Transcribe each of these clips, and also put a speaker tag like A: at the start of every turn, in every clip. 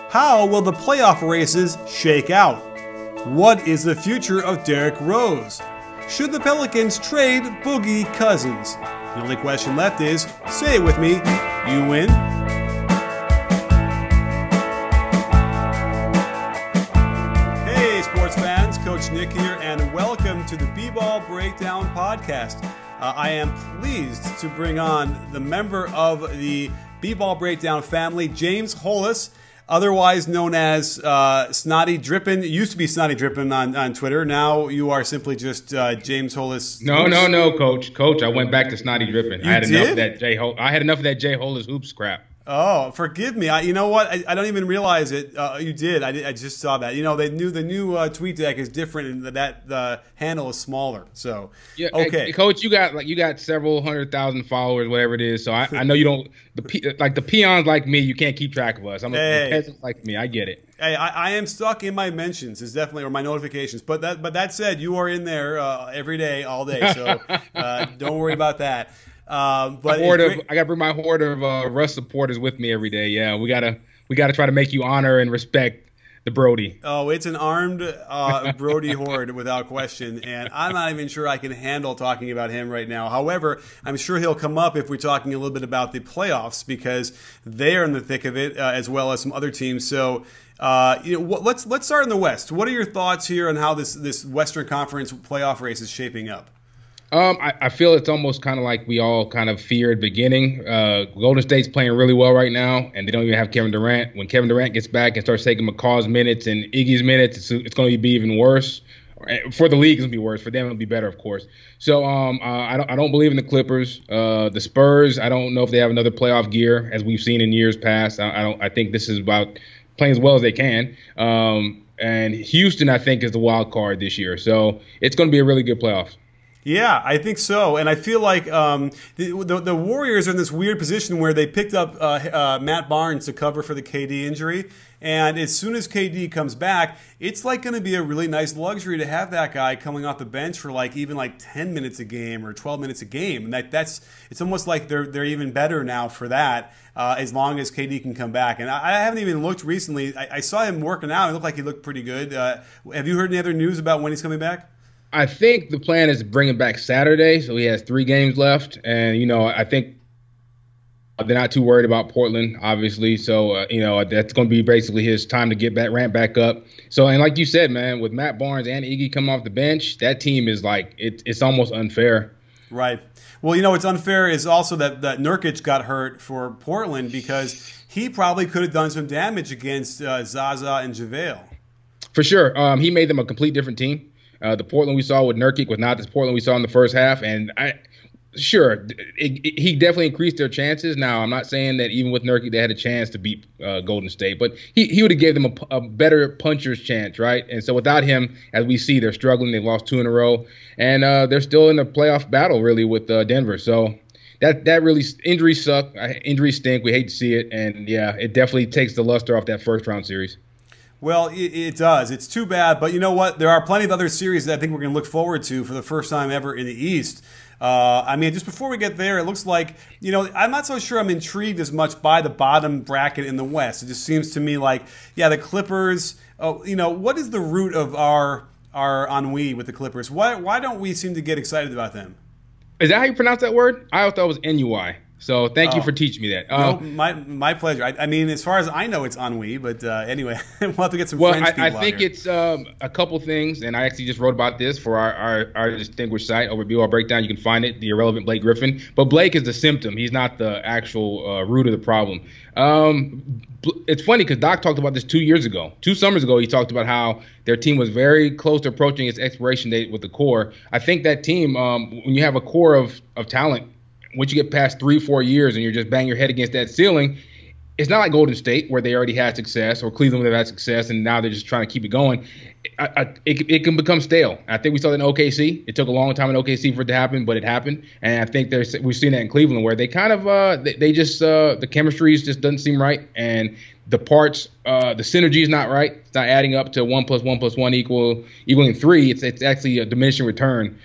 A: How will the playoff races shake out? What is the future of Derrick Rose? Should the Pelicans trade Boogie Cousins? The only question left is, say it with me, you win. Hey sports fans, Coach Nick here, and welcome to the B-Ball Breakdown Podcast. I am pleased to bring on the member of the B-Ball Breakdown family, James Holas, otherwise known as Snotty Drippin. It used to be Snotty Drippin on Twitter. Now you are simply just James Holas.
B: No, Coach. Coach, I went back to Snotty Drippin.
A: I had enough
B: of that Jay Holas hoops crap.
A: Oh, forgive me. You know what? I don't even realize it. You did. I just saw that. You know, the new tweet deck is different, and that the handle is smaller. So
B: yeah,
A: okay,
B: hey, Coach, you got several 100,000 followers, whatever it is. So I know you don't. The peons like me, you can't keep track of us. I'm a peasant like me. I get it.
A: Hey, I am stuck in my mentions. Is definitely or my notifications. But that said, you are in there every day, all day. So don't worry about that. But
B: I gotta bring my horde of Russ supporters with me every day. Yeah, we gotta try to make you honor and respect the Brody.
A: Oh, it's an armed Brody horde without question, and I'm not even sure I can handle talking about him right now. However, I'm sure he'll come up if we're talking a little bit about the playoffs because they are in the thick of it, as well as some other teams. So. Let's start in the West. What are your thoughts here on how this Western Conference playoff race is shaping up?
B: I feel it's almost kind of like we all kind of feared beginning. Golden State's playing really well right now, and they don't even have Kevin Durant. When Kevin Durant gets back and starts taking McCaw's minutes and Iggy's minutes, it's going to be even worse. For the league, it's going to be worse. For them, it'll be better, of course. So I don't believe in the Clippers. The Spurs, I don't know if they have another playoff gear, as we've seen in years past. I think this is about playing as well as they can. And Houston, I think, is the wild card this year. So it's going to be a really good playoff.
A: Yeah, I think so. And I feel like the Warriors are in this weird position where they picked up Matt Barnes to cover for the KD injury. And as soon as KD comes back, it's like going to be a really nice luxury to have that guy coming off the bench for even 10 minutes a game or 12 minutes a game. And it's almost like they're even better now for that as long as KD can come back. And I haven't even looked recently. I saw him working out. It looked like he looked pretty good. Have you heard any other news about when he's coming back?
B: I think the plan is to bring him back Saturday, so he has 3 games left. And, I think they're not too worried about Portland, obviously. So, that's going to be basically his time to get that ramp back up. So, and like you said, man, with Matt Barnes and Iggy coming off the bench, that team is it's almost unfair.
A: Right. Well, what's unfair is also that Nurkic got hurt for Portland because he probably could have done some damage against Zaza and JaVale. For
B: sure. He made them a complete different team. The Portland we saw with Nurkic was not this Portland we saw in the first half. And he definitely increased their chances. Now, I'm not saying that even with Nurkic they had a chance to beat Golden State, but he would have gave them a better puncher's chance, right? And so without him, as we see, they're struggling. They've lost 2 in a row. And they're still in the playoff battle, really, with Denver. So that really – injuries suck. Injuries stink. We hate to see it. And, yeah, it definitely takes the luster off that first-round series.
A: Well, it does. It's too bad. But you know what? There are plenty of other series that I think we're going to look forward to for the first time ever in the East. Just before we get there, it looks like, I'm not so sure I'm intrigued as much by the bottom bracket in the West. It just seems to me like, the Clippers, what is the root of our ennui with the Clippers? Why don't we seem to get excited about them?
B: Is that how you pronounce that word? I always thought it was NUI. So thank you for teaching me that.
A: No, my pleasure. As far as I know, it's ennui. But anyway, we'll have to get some French people
B: I think it's a couple things, and I actually just wrote about this for our distinguished site over at B-Ball Breakdown. You can find it, the irrelevant Blake Griffin. But Blake is the symptom. He's not the actual root of the problem. It's funny because Doc talked about this 2 years ago. 2 summers ago, he talked about how their team was very close to approaching its expiration date with the core. I think that team, when you have a core of talent, once you get past 3-4 years and you're just banging your head against that ceiling, it's not like Golden State where they already had success or Cleveland where they've had success and now they're just trying to keep it going. It can become stale. I think we saw that in OKC. It took a long time in OKC for it to happen, but it happened. And I think we've seen that in Cleveland where they kind of the chemistry just doesn't seem right, and the parts, the synergy is not right. It's not adding up to 1 + 1 + 1 equaling 3. It's actually a diminishing return.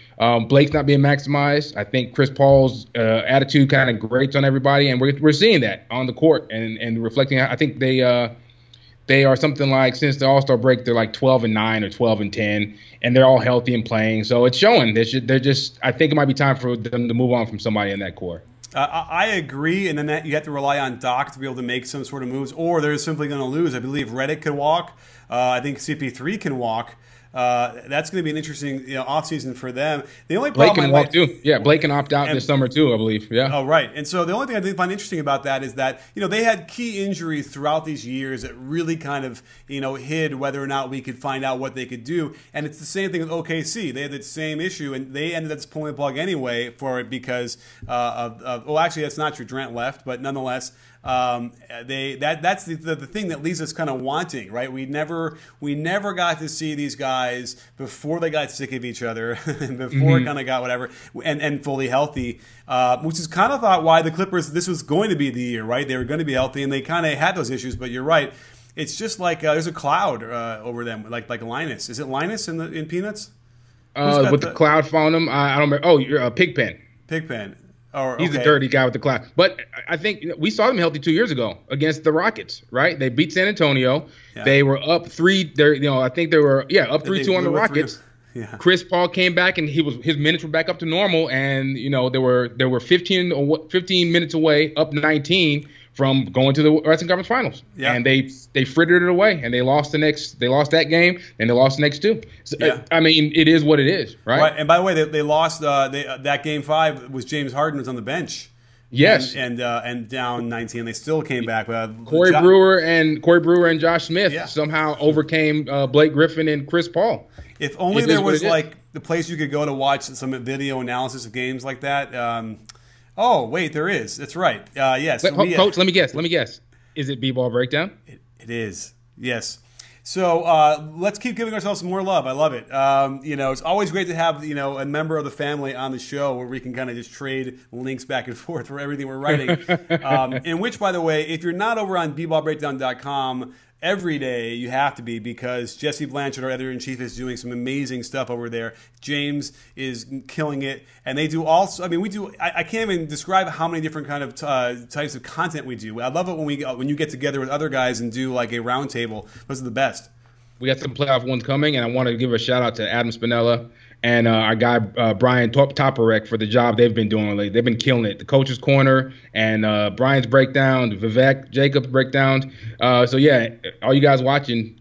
B: Blake's not being maximized. I think Chris Paul's attitude kind of grates on everybody, and we're seeing that on the court and reflecting. I think they They are something like, since the All-Star break, they're like 12-9 or 12-10, and they're all healthy and playing. So it's showing. They're just. I think it might be time for them to move on from somebody in that core.
A: I agree, and then that you have to rely on Doc to be able to make some sort of moves, or they're simply going to lose. I believe Reddick could walk. I think CP3 can walk. That's going to be an interesting offseason for them. The only
B: Blake
A: problem
B: can walk too. Yeah, Blake can opt out this summer too, I believe. Yeah.
A: Oh, right. And so the only thing I find interesting about that is that they had key injuries throughout these years that really kind of hid whether or not we could find out what they could do. And it's the same thing with OKC. They had the same issue, and they ended up just pulling the plug anyway for it because well, actually that's not true. Durant left, but nonetheless. That's the thing that leaves us kind of wanting, right? We never got to see these guys before they got sick of each other, and before it kind of got whatever, and fully healthy, which is kind of thought why the Clippers, this was going to be the year, right? They were going to be healthy, and they kind of had those issues. But you're right, it's just like there's a cloud over them, like Linus. Is it Linus in Peanuts?
B: With the cloud following them, I don't remember. Oh, you're Pigpen.
A: Pigpen.
B: He's a dirty guy with the cloud. But I think we saw them healthy 2 years ago against the Rockets, right? They beat San Antonio. Yeah. They were up 3. I think they were up 3-2 on the Rockets. Yeah. Chris Paul came back and his minutes were back up to normal, and they were 15 minutes away, up 19 from going to the Western Conference Finals. Yeah. And they frittered it away, and they lost that game, and they lost the next 2. So, yeah. I mean, it is what it is, right?
A: And by the way, they lost that game 5 was James Harden was on the bench.
B: Yes.
A: And down 19, they still came back.
B: Corey Brewer and Josh Smith somehow overcame Blake Griffin and Chris Paul.
A: If only there was like the place you could go to watch some video analysis of games like that. Oh, wait, there is. That's right. Yes.
B: Coach, let me guess. Is it B-Ball Breakdown?
A: It is. Yes. So let's keep giving ourselves some more love. I love it. It's always great to have a member of the family on the show where we can kind of just trade links back and forth for everything we're writing. In which, by the way, if you're not over on bballbreakdown.com every day, you have to be, because Jesse Blanchard, our editor-in-chief, is doing some amazing stuff over there. James is killing it, and they do also. I mean, we do. I can't even describe how many different kind of types of content we do. I love it when you get together with other guys and do like a roundtable. Those are the best.
B: We got some playoff ones coming, and I want to give a shout out to Adam Spinella and our guy Brian Toporek for the job they've been doing lately. They've been killing it. The Coach's Corner and Brian's breakdown, Vivek Jacobs breakdowns. So yeah, all you guys watching,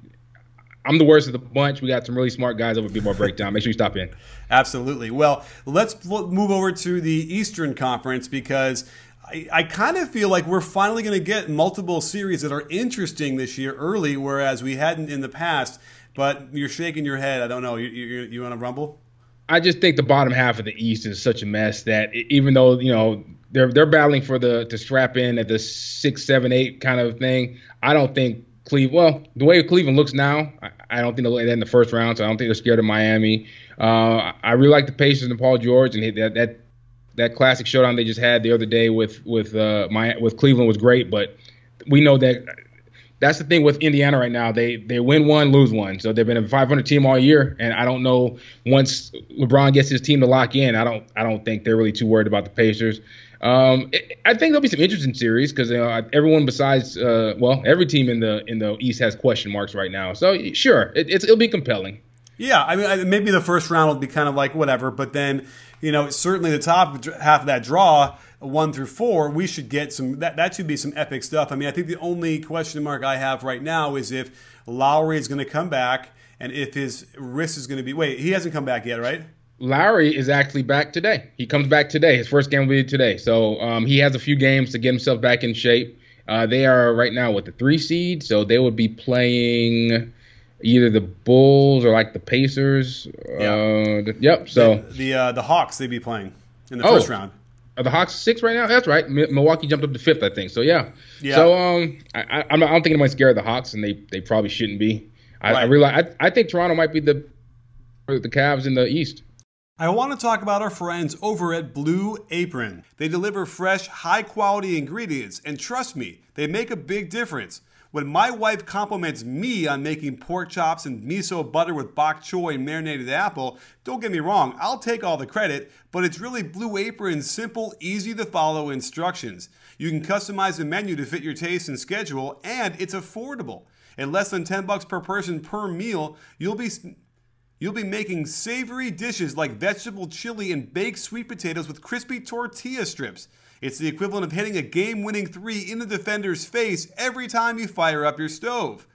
B: I'm the worst of the bunch. We got some really smart guys over at B-Ball Breakdown. Make sure you stop in.
A: Absolutely. Well, let's move over to the Eastern Conference, because I kind of feel like we're finally going to get multiple series that are interesting this year early, whereas we hadn't in the past. But you're shaking your head. I don't know. You want to rumble?
B: I just think the bottom half of the East is such a mess that even though they're battling for to strap in at the 6, 7, 8 kind of thing, I don't think the way Cleveland looks now, I don't think they'll end in the first round. So I don't think they're scared of Miami. I really like the Pacers and Paul George, and that classic showdown they just had the other day with Cleveland was great. But we know that. That's the thing with Indiana right now. They win one, lose one. So they've been a 500 team all year, and I don't know, once LeBron gets his team to lock in, I don't think they're really too worried about the Pacers. I think there'll be some interesting series because everyone besides every team in the East has question marks right now. So sure, it'll be compelling. Yeah,
A: I mean, maybe the first round will be kind of like whatever, but then certainly the top half of that draw, 1 through 4, we should get some. That should be some epic stuff. I mean, I think the only question mark I have right now is if Lowry is going to come back and if his wrist is going to be. Wait, he hasn't come back yet, right?
B: Lowry is actually back today. He comes back today. His first game will be today. So he has a few games to get himself back in shape. They are right now with the 3 seed, so they would be playing either the Bulls or like the Pacers. Yep. So
A: the Hawks, they'd be playing in the first round.
B: Are the Hawks 6 right now? That's right. Milwaukee jumped up to 5th, I think. So yeah. So I don't think anyone's scared of the Hawks, and they probably shouldn't be. I think Toronto might be the Cavs in the East.
A: I want to talk about our friends over at Blue Apron. They deliver fresh, high-quality ingredients, and trust me, they make a big difference. When my wife compliments me on making pork chops and miso butter with bok choy and marinated apple, don't get me wrong, I'll take all the credit, but it's really Blue Apron's simple, easy-to-follow instructions. You can customize the menu to fit your taste and schedule, and it's affordable. At less than $10 per person per meal, you'll be making savory dishes like vegetable chili and baked sweet potatoes with crispy tortilla strips. It's the equivalent of hitting a game-winning 3 in the defender's face every time you fire up your stove.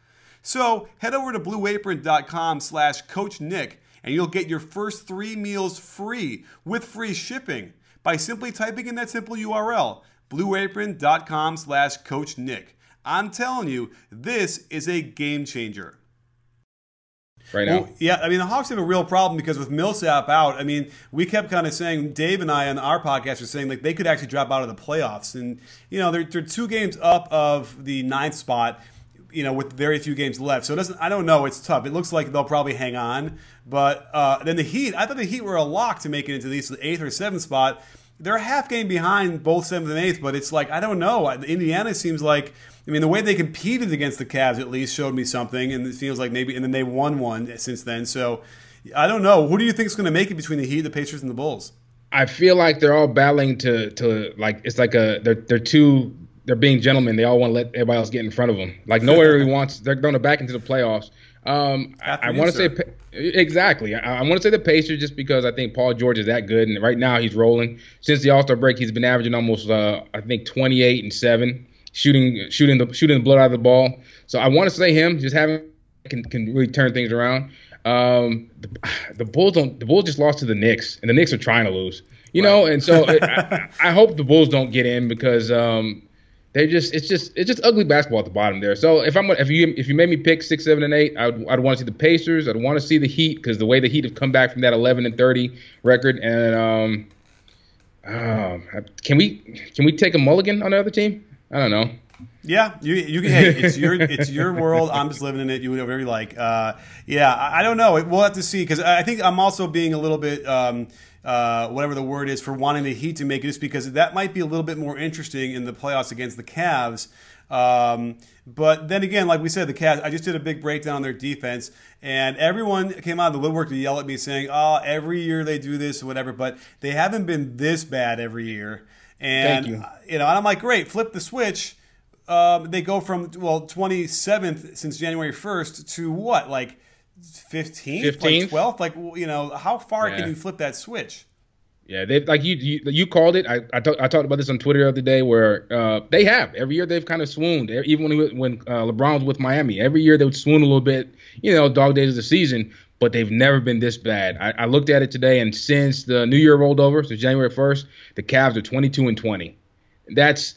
A: So head over to blueapron.com/CoachNick and you'll get your first 3 meals free with free shipping by simply typing in that simple URL, blueapron.com/CoachNick. I'm telling you, this is a game changer.
B: Right now.
A: Well, yeah, I mean, the Hawks have a real problem because with Millsap out, I mean, we kept kind of saying, Dave and I on our podcast were saying, like, they could actually drop out of the playoffs. And, you know, they're 2 games up of the 9th spot, you know, with very few games left. So I don't know, it's tough. It looks like they'll probably hang on. But then the Heat, I thought the Heat were a lock to make it into at least the 8th or 7th spot. They're a half game behind both 7th and 8th, but it's like, I don't know. Indiana seems like, I mean, the way they competed against the Cavs at least showed me something, and it feels like maybe, and then they won one since then. So I don't know. Who do you think is going to make it between the Heat, the Pacers, and the Bulls?
B: I feel like they're all battling to like, it's like they're being gentlemen. They all want to let everybody else get in front of them. Like nobody really wants. They're going to back into the playoffs. I want to say exactly. I want to say the Pacers just because I think Paul George is that good, and right now he's rolling. Since the All-Star break, he's been averaging almost I think 28 and 7, shooting the blood out of the ball. So I want to say him, just having can really turn things around. The Bulls just lost to the Knicks, and the Knicks are trying to lose. You know, and so I hope the Bulls don't get in because it's just ugly basketball at the bottom there. So if you made me pick 6, 7, and 8, I'd want to see the Pacers. I'd want to see the Heat because the way the Heat have come back from that 11-30 record. And can we take a mulligan on the other team? I don't know.
A: Yeah, you can. Hey, it's your world. I'm just living in it. You do whatever you like. Yeah, I don't know. We'll have to see because I think I'm also being a little bit. Whatever the word is for wanting the Heat to make it, just because that might be a little bit more interesting in the playoffs against the Cavs. But then again, like we said, the Cavs, I just did a big breakdown on their defense, and everyone came out of the woodwork to yell at me saying, oh, every year they do this or whatever, but they haven't been this bad every year. And,
B: Thank you.
A: And I'm like, great, flip the switch. They go from, 27th since January 1st to what, like 15th? Like 12th? Like, you know, how far can you flip that switch?
B: Yeah, they like you called it. I talked about this on Twitter the other day where they have every year they've kind of swooned. Even when LeBron was with Miami, every year they would swoon a little bit. You know, dog days of the season, but they've never been this bad. I looked at it today, and since the New Year rolled over, so January 1st, the Cavs are 22-20. That's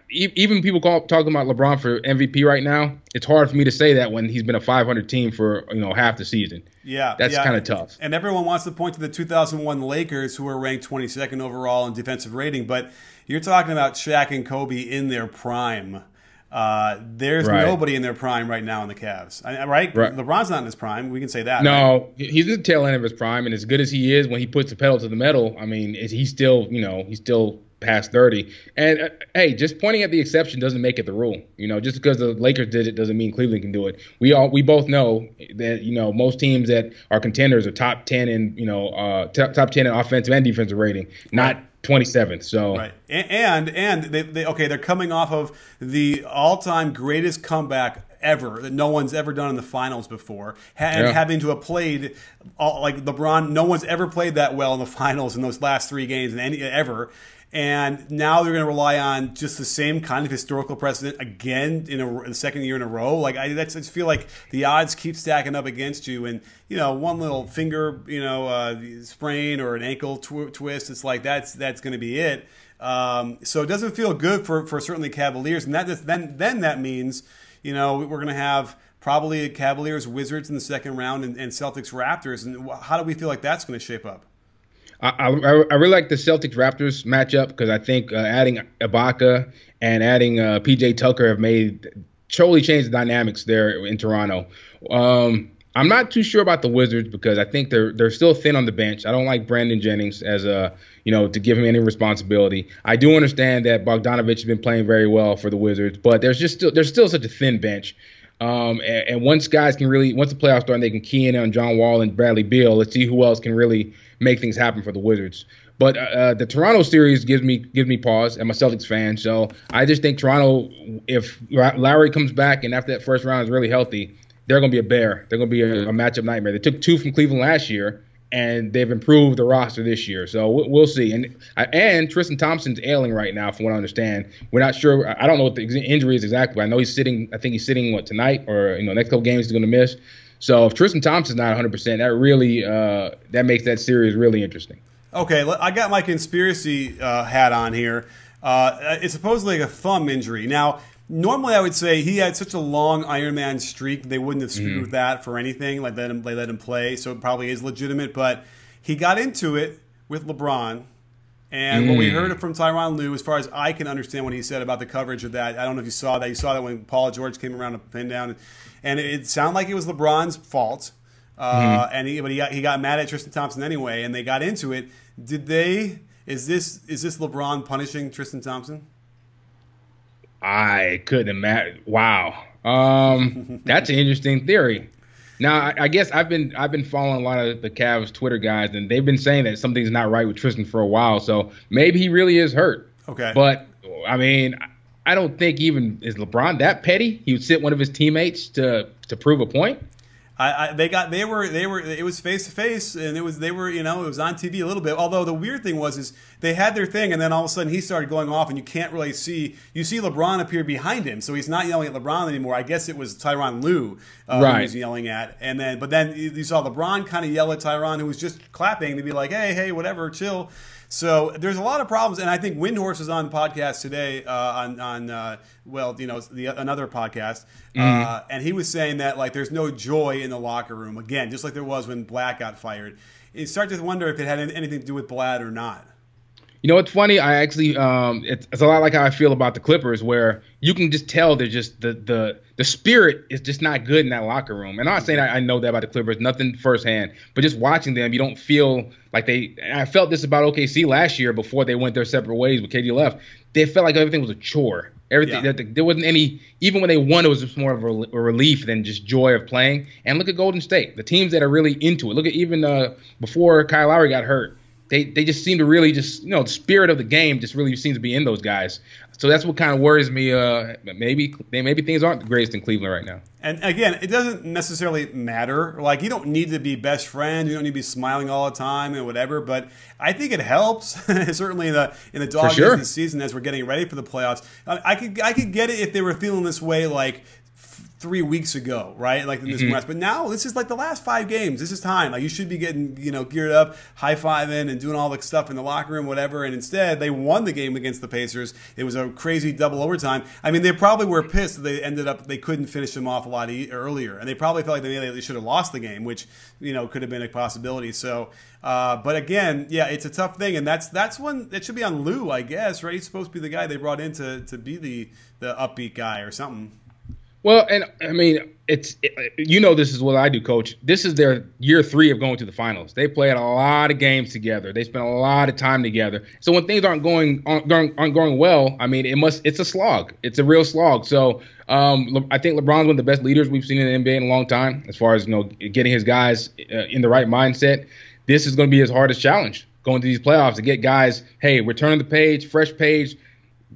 B: even people talking about LeBron for MVP right now. It's hard for me to say that when he's been a 500 team for half the season.
A: Yeah,
B: that's kind of tough.
A: And everyone wants to point to the 2001 Lakers, who were ranked 22nd overall in defensive rating. But you're talking about Shaq and Kobe in their prime. There's nobody in their prime right now in the Cavs, right? LeBron's not in his prime. We can say that.
B: No,
A: right?
B: He's at the tail end of his prime, and as good as he is when he puts the pedal to the metal, I mean, he's still past 30. And hey, just pointing at the exception doesn't make it the rule. Just because the Lakers did it doesn't mean Cleveland can do it. We both know that most teams that are contenders are top 10 in top 10 in offensive and defensive rating, not 27th. So
A: right, and they're coming off of the all-time greatest comeback ever that no one's ever done in the finals before, and having to have played like LeBron. No one's ever played that well in the finals in those last 3 games ever. And now they're going to rely on just the same kind of historical precedent again in the second year in a row. Like I just feel like the odds keep stacking up against you, and one little finger sprain or an ankle twist, it's like that's going to be it. So it doesn't feel good for certainly Cavaliers, and then that means we're going to have probably Cavaliers Wizards in the second round and Celtics Raptors, and how do we feel like that's going to shape up?
B: I really like the Celtics-Raptors matchup because I think adding Ibaka and adding P.J. Tucker have totally changed the dynamics there in Toronto. I'm not too sure about the Wizards because I think they're still thin on the bench. I don't like Brandon Jennings as to give him any responsibility. I do understand that Bogdanovich has been playing very well for the Wizards, but there's still such a thin bench. And once the playoffs start and they can key in on John Wall and Bradley Beal, let's see who else can really make things happen for the Wizards. But the Toronto series gives me pause. I'm a Celtics fan, so I just think Toronto, if Lowry comes back and after that first round is really healthy, they're going to be a bear. They're going to be a matchup nightmare. They took 2 from Cleveland last year, and they've improved the roster this year. So we'll see. And Tristan Thompson's ailing right now, from what I understand. We're not sure. I don't know what the injury is exactly, but I know he's sitting. I think he's sitting tonight or next couple games he's going to miss. So if Tristan Thompson's not 100%, that really that makes that series really interesting.
A: Okay, I got my conspiracy hat on here. It's supposedly like a thumb injury. Now, normally I would say he had such a long Ironman streak, they wouldn't have screwed with that for anything. Like they let him play, so it probably is legitimate. But he got into it with LeBron. And what we heard from Tyronn Lue, as far as I can understand what he said about the coverage of that, I don't know if you saw that. You saw that when Paul George came around to pin down. And it sounded like it was LeBron's fault. But he got mad at Tristan Thompson anyway, and they got into it. Is this LeBron punishing Tristan Thompson?
B: I couldn't imagine. Wow, that's an interesting theory. Now, I guess I've been following a lot of the Cavs Twitter guys, and they've been saying that something's not right with Tristan for a while. So maybe he really is hurt.
A: Okay,
B: but I mean, I don't think is LeBron that petty. He would sit one of his teammates to prove a point. It was face to face, and it was on TV a little bit. Although the weird thing is they had their thing, and then all of a sudden he started going off, and you can't really see. You see LeBron appear behind him, so he's not yelling at LeBron anymore. I guess it was Tyronn Lue who he was yelling at, but then you saw LeBron kind of yell at Tyronn, who was just clapping to be like, hey, whatever, chill. So there's a lot of problems, and I think Windhorse was on the podcast today another podcast, and he was saying that like there's no joy in the locker room again, just like there was when Black got fired. You start to wonder if it had anything to do with Blatt or not. You know what's funny? I actually it's a lot like how I feel about the Clippers, where you can just tell they're just the spirit is just not good in that locker room. And I'm not saying I know that about the Clippers, nothing firsthand, but just watching them, you don't feel like they. And I felt this about OKC last year before they went their separate ways with KD left. They felt like everything was a chore. Everything there wasn't any. Even when they won, it was just more of a relief than just joy of playing. And look at Golden State, the teams that are really into it. Look at even before Kyle Lowry got hurt. They just seem to really just, the spirit of the game just really seems to be in those guys. So that's what kind of worries me. Maybe things aren't the greatest in Cleveland right now.
A: And again, it doesn't necessarily matter. Like, you don't need to be best friends. You don't need to be smiling all the time and whatever. But I think it helps, certainly in the dog days of the season as we're getting ready for the playoffs. I could get it if they were feeling this way like 3 weeks ago, right? Like in this rest. But now this is like the last 5 games. This is time. Like you should be getting, geared up, high-fiving and doing all the stuff in the locker room, whatever. And instead, they won the game against the Pacers. It was a crazy double overtime. I mean, they probably were pissed that they couldn't finish them off a lot earlier. And they probably felt like they should have lost the game, which, could have been a possibility. So, but again, yeah, it's a tough thing. And that's one that should be on Lue, I guess, right? He's supposed to be the guy they brought in to be the upbeat guy or something.
B: Well, and I mean, this is what I do, Coach. This is their year 3 of going to the finals. They played a lot of games together. They spent a lot of time together. So when things aren't going well, I mean, it's a slog. It's a real slog. So I think LeBron's one of the best leaders we've seen in the NBA in a long time, as far as getting his guys in the right mindset. This is going to be his hardest challenge going to these playoffs, to get guys, hey, we're turning the page, fresh page.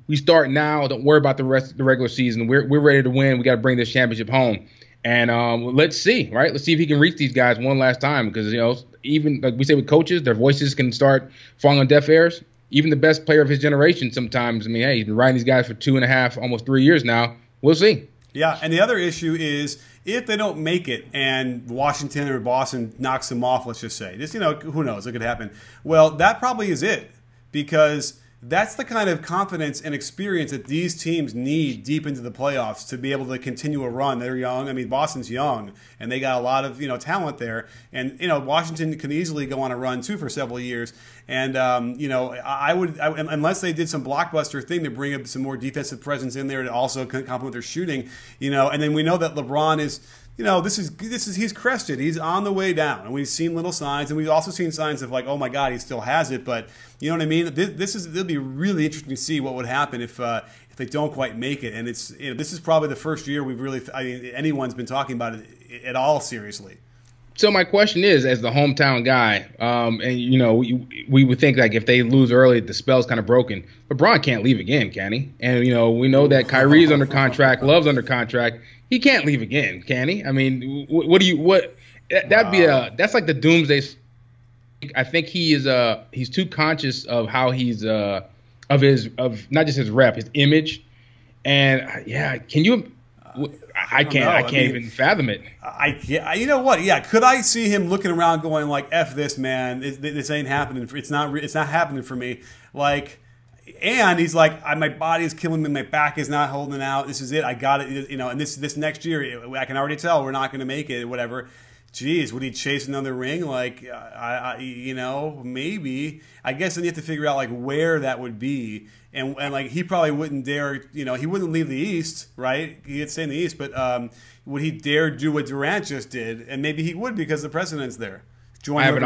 B: We start now. Don't worry about the rest of the regular season. We're ready to win. We got to bring this championship home. And let's see, right? Let's see if he can reach these guys one last time, because even like we say with coaches, their voices can start falling on deaf ears. Even the best player of his generation sometimes. I mean, hey, he's been riding these guys for 2.5, almost 3 years now. We'll see.
A: Yeah, and the other issue is if they don't make it and Washington or Boston knocks them off, let's just say, who knows? It could happen. Well, that probably is it, because that's the kind of confidence and experience that these teams need deep into the playoffs to be able to continue a run. They're young. I mean, Boston's young, and they got a lot of talent there. And Washington can easily go on a run too for several years. And I would unless they did some blockbuster thing to bring up some more defensive presence in there to also complement their shooting. And then we know that LeBron is. He's crested. He's on the way down, and we've seen little signs, and we've also seen signs of like, oh my God, he still has it. But you know what I mean? It'll be really interesting to see what would happen if they don't quite make it. And this is probably the first year anyone's been talking about it at all seriously.
B: So my question is, as the hometown guy, and you know, we would think like if they lose early, the spell's kind of broken. LeBron can't leave again, can he? And you know, we know that Kyrie's under contract, Love's under contract. He can't leave again, can he? I mean, that's like the doomsday. I think he's too conscious of how he's of not just his rep, his image, and yeah, can you? I can't even fathom it.
A: You know what? Yeah, could I see him looking around, going like, "F this, man. This ain't happening. It's not happening for me." Like, and he's like, "My body is killing me. My back is not holding out. This is it. I got it. You know." And this next year, I can already tell we're not going to make it. Whatever. Geez, would he chase another ring? Like, you know, maybe. I guess then you have to figure out like where that would be, and like he probably wouldn't dare. You know, he wouldn't leave the East, right? He'd stay in the East, but would he dare do what Durant just did? And maybe he would because the precedent's there.
B: I have an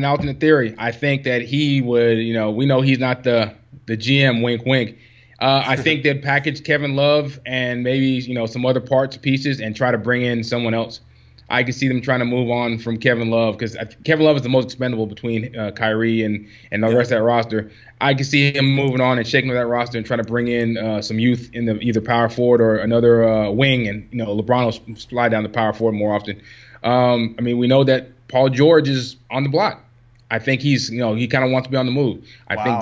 B: alternate theory. I think that he would. You know, we know he's not the GM. Wink, wink. I think they'd package Kevin Love and maybe, you know, some other pieces and try to bring in someone else. I could see them trying to move on from Kevin Love because Kevin Love is the most expendable between Kyrie and the rest of that roster. I could see him moving on and shaking that roster and trying to bring in some youth in the either power forward or another wing, and you know LeBron will slide down the power forward more often. I mean, we know that Paul George is on the block. I think he kind of wants to be on the move. I think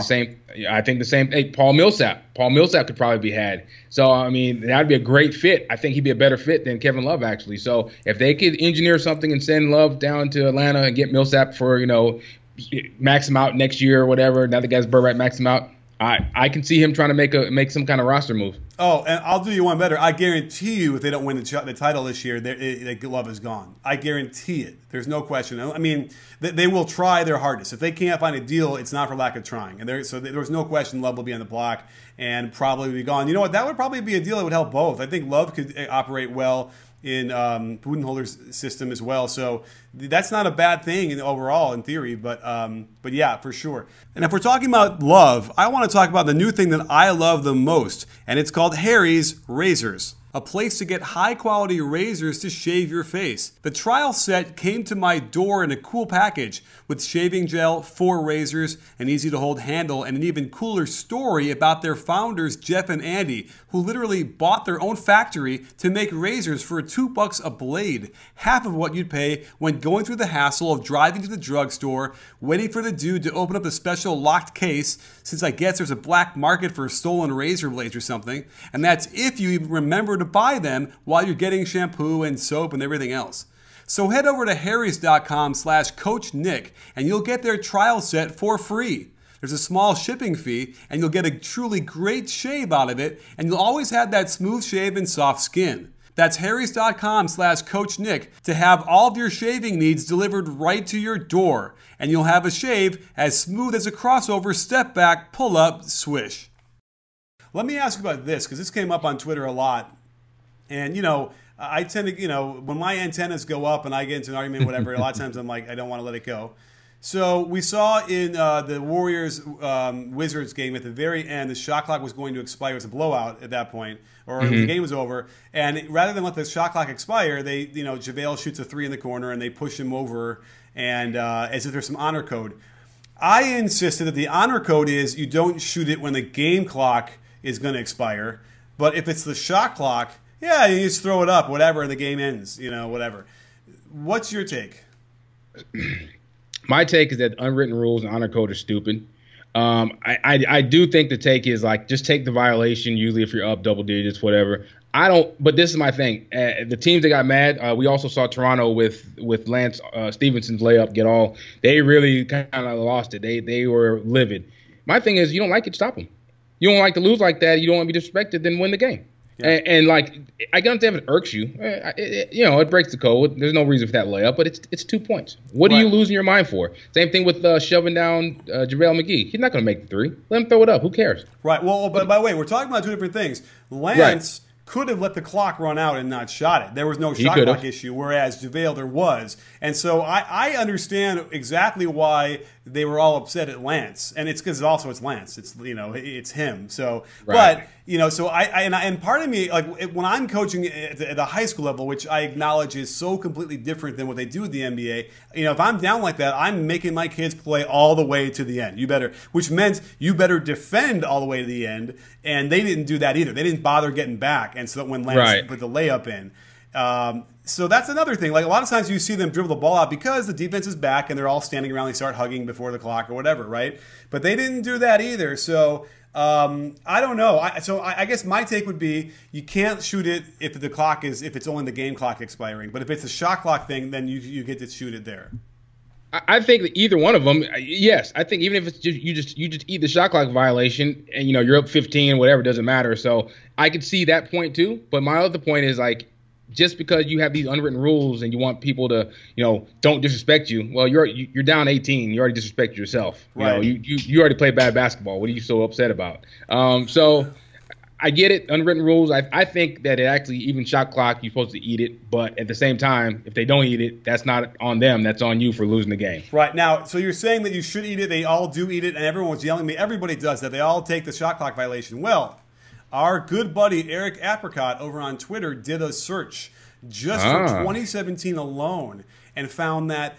B: the same. Hey, Paul Millsap could probably be had. So I mean, that'd be a great fit. I think he'd be a better fit than Kevin Love actually. So if they could engineer something and send Love down to Atlanta and get Millsap for, you know, max him out next year or whatever. Now the guy's Burbank, max him out. I can see him trying to make some kind of roster move.
A: Oh, and I'll do you one better. I guarantee you, if they don't win the title this year, Love is gone. I guarantee it. There's no question. I mean, they will try their hardest. If they can't find a deal, it's not for lack of trying. And so there's no question Love will be on the block and probably be gone. You know what? That would probably be a deal that would help both. I think Love could operate well in Budenholzer's system as well. So that's not a bad thing overall in theory, but yeah, for sure. And if we're talking about love, I want to talk about the new thing that I love the most, and it's called Harry's Razors. A place to get high-quality razors to shave your face. The trial set came to my door in a cool package with shaving gel, 4 razors, an easy-to-hold handle, and an even cooler story about their founders, Jeff and Andy, who literally bought their own factory to make razors for $2 a blade, half of what you'd pay when going through the hassle of driving to the drugstore, waiting for the dude to open up the special locked case, since I guess there's a black market for stolen razor blades or something, and that's if you even remember to buy them while you're getting shampoo and soap and everything else. So head over to harrys.com/CoachNick and you'll get their trial set for free. There's a small shipping fee and you'll get a truly great shave out of it, and you'll always have that smooth shave and soft skin. That's harrys.com/CoachNick to have all of your shaving needs delivered right to your door, and you'll have a shave as smooth as a crossover step back, pull up, swish. Let me ask about this, because this came up on Twitter a lot. And, you know, I tend to, you know, when my antennas go up and I get into an argument, whatever, a lot of times I'm like, I don't want to let it go. So we saw in the Warriors-Wizards game at the very end, the shot clock was going to expire. It was a blowout at that point, or the game was over. And rather than let the shot clock expire, they, you know, JaVale shoots a 3 in the corner and they push him over, and as if there's some honor code. I insisted that the honor code is you don't shoot it when the game clock is going to expire. But if it's the shot clock, yeah, you just throw it up, whatever, and the game ends, you know, whatever. What's your take?
B: My take is that unwritten rules and honor code are stupid. I do think the take is like, just take the violation, usually if you're up double digits, whatever. But this is my thing. The teams that got mad, we also saw Toronto with Lance Stevenson's layup get all. They really kind of lost it. They were livid. My thing is, you don't like it, stop them. You don't like to lose like that. You don't want to be disrespected, then win the game. Yeah. And like, I can understand if it irks you. You know, it breaks the code. There's no reason for that layup, but it's 2 points. What are you losing your mind for? Same thing with shoving down JaVale McGee. He's not going to make the 3. Let him throw it up. Who cares?
A: Right. Well, but by the way, we're talking about 2 different things. Lance could have let the clock run out and not shot it. There was no shot clock issue, whereas JaVale there was. And so I understand exactly why they were all upset at Lance, and it's because also it's Lance. It's it's him. So, but so and part of me, like when I'm coaching at the high school level, which I acknowledge is so completely different than what they do at the NBA. If I'm down like that, I'm making my kids play all the way to the end. Which meant you better defend all the way to the end, and they didn't do that either. They didn't bother getting back, and so when Lance put the layup in. So that's another thing. Like a lot of times you see them dribble the ball out because the defense is back and they're all standing around. They start hugging before the clock or whatever, right? But they didn't do that either. So I don't know. I guess my take would be you can't shoot it if it's only the game clock expiring. But if it's a shot clock thing, then you get to shoot it there.
B: I think that either one of them, yes. I think even if it's you just eat the shot clock violation and you're up 15, whatever, doesn't matter. So I could see that point too. But my other point is like, just because you have these unwritten rules and you want people to, don't disrespect you. Well, you're down 18. You already disrespect yourself.
A: Right.
B: You already play bad basketball. What are you so upset about? So I get it. Unwritten rules. I think that it actually, even shot clock, you're supposed to eat it. But at the same time, if they don't eat it, that's not on them. That's on you for losing the game.
A: Right. Now, so you're saying that you should eat it. They all do eat it. And everyone was yelling at me. Everybody does that. They all take the shot clock violation. Well, our good buddy Eric Apricot over on Twitter did a search just for 2017 alone and found that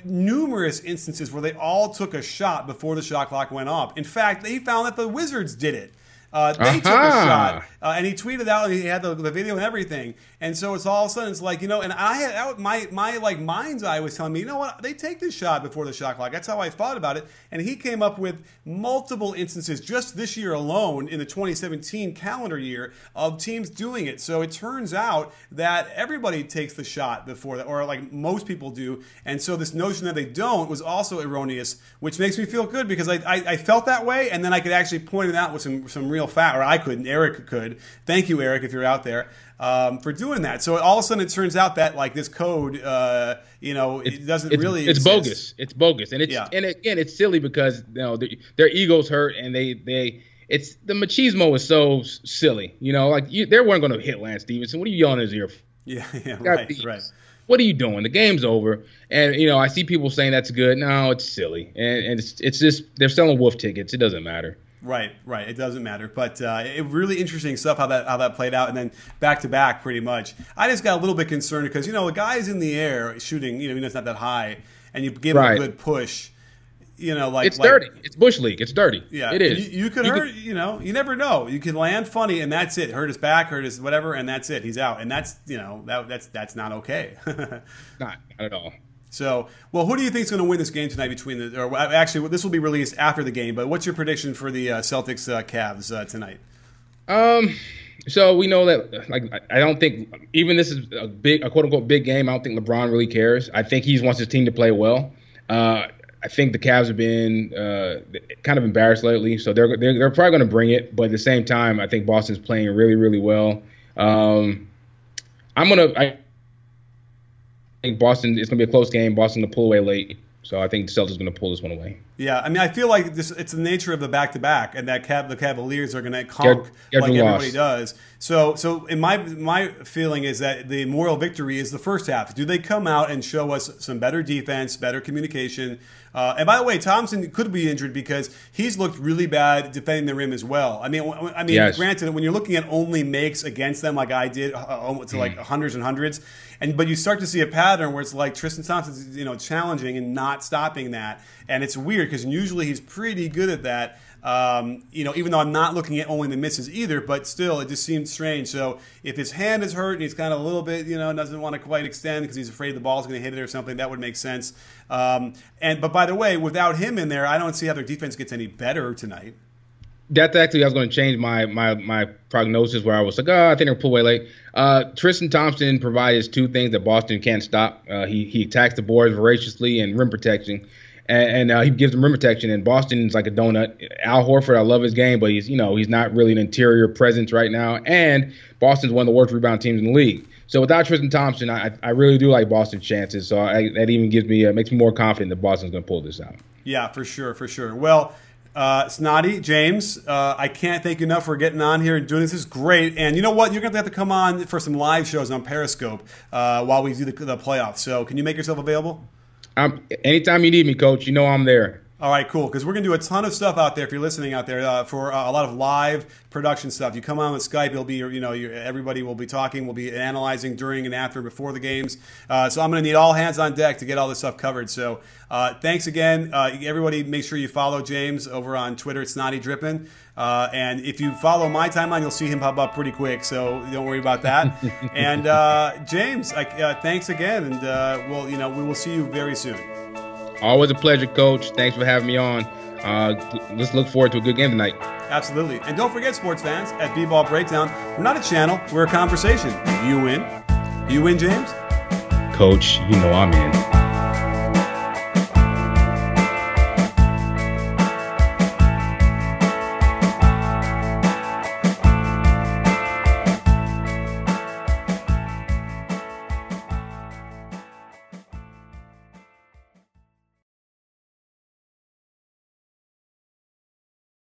A: numerous instances where they all took a shot before the shot clock went off. In fact, they found that the Wizards did it. They took a shot, and he tweeted out, and he had the video and everything. And so it's all of a sudden, it's like, and I had my like mind's eye was telling me, what, they take this shot before the shot clock. That's how I thought about it. And he came up with multiple instances just this year alone in the 2017 calendar year of teams doing it. So it turns out that everybody takes the shot before that, or like most people do. And so this notion that they don't was also erroneous, which makes me feel good because I felt that way, and then I could actually point it out with some real fact, or I couldn't. Eric could. Thank you, Eric, if you're out there, for doing that. So all of a sudden, it turns out that like this code, it doesn't really. It's exist.
B: Bogus. It's bogus, and and again, it's silly because their egos hurt, and it's the machismo is so silly. They weren't going to hit Lance Stevenson. What are you yelling in his ear?
A: Yeah, right.
B: What are you doing? The game's over. And, I see people saying that's good. No, it's silly. And it's just they're selling wolf tickets. It doesn't matter.
A: Right. It doesn't matter, but it really interesting stuff how that played out, and then back to back pretty much. I just got a little bit concerned because the guy's in the air shooting, it's not that high, and you give him a good push.
B: It's dirty. It's Bush League. It's dirty.
A: Yeah,
B: it is.
A: You could hurt. You never know. You can land funny, and that's it. Hurt his back, hurt his whatever, and that's it. He's out, and that's that's not okay.
B: Not at all.
A: So, well, who do you think is going to win this game tonight or actually, this will be released after the game, but what's your prediction for the Celtics Cavs tonight?
B: So we know that, I don't think, even this is a quote-unquote big game, I don't think LeBron really cares. I think he wants his team to play well. I think the Cavs have been kind of embarrassed lately, so they're probably going to bring it, but at the same time, I think Boston's playing really, really well. I think Boston, it's going to be a close game. Boston to pull away late. So I think the Celtics are going to pull this one away.
A: Yeah, I mean, I feel like it's the nature of the back-to-back, and that the Cavaliers are going to conk like everybody does. So in my feeling is that the moral victory is the first half. Do they come out and show us some better defense, better communication? And by the way, Thompson could be injured because he's looked really bad defending the rim as well. I mean, yes. Granted, when you're looking at only makes against them like I did, to like hundreds and hundreds, but you start to see a pattern where it's like Tristan Thompson's challenging and not stopping that, and it's weird because usually he's pretty good at that. Even though I'm not looking at only the misses either, but still, it just seems strange. So if his hand is hurt and he's kind of a little bit, doesn't want to quite extend because he's afraid the ball's going to hit it or something, that would make sense. But by the way, without him in there, I don't see how their defense gets any better tonight.
B: That's actually, I was going to change my prognosis where I was like, I think they'll pull away late. Tristan Thompson provides two things that Boston can't stop. He attacks the boards voraciously and rim protection. And he gives them rim protection, and Boston's like a donut. Al Horford, I love his game, but he's not really an interior presence right now. And Boston's one of the worst rebound teams in the league. So without Tristan Thompson, I really do like Boston's chances. So that even makes me more confident that Boston's going to pull this out.
A: Yeah, for sure. Well, Snotty, James, I can't thank you enough for getting on here and doing this. This is great. And you know what? You're going to have to come on for some live shows on Periscope while we do the playoffs. So can you make yourself available?
B: Anytime you need me, Coach, you know I'm there.
A: All right, cool. Because we're going to do a ton of stuff out there if you're listening out there for a lot of live production stuff. You come on with Skype, it'll be everybody will be talking, we'll be analyzing during and after, before the games. So I'm going to need all hands on deck to get all this stuff covered. So thanks again, everybody. Make sure you follow James over on Twitter. It's Snotty Drippin'. And if you follow my timeline, you'll see him pop up pretty quick. So don't worry about that. And James, thanks again, and we will see you very soon.
B: Always a pleasure, Coach. Thanks for having me on. Let's look forward to a good game tonight.
A: Absolutely. And don't forget, sports fans, at B-Ball Breakdown, we're not a channel, we're a conversation. You win. You win, James?
B: Coach, you know I'm in.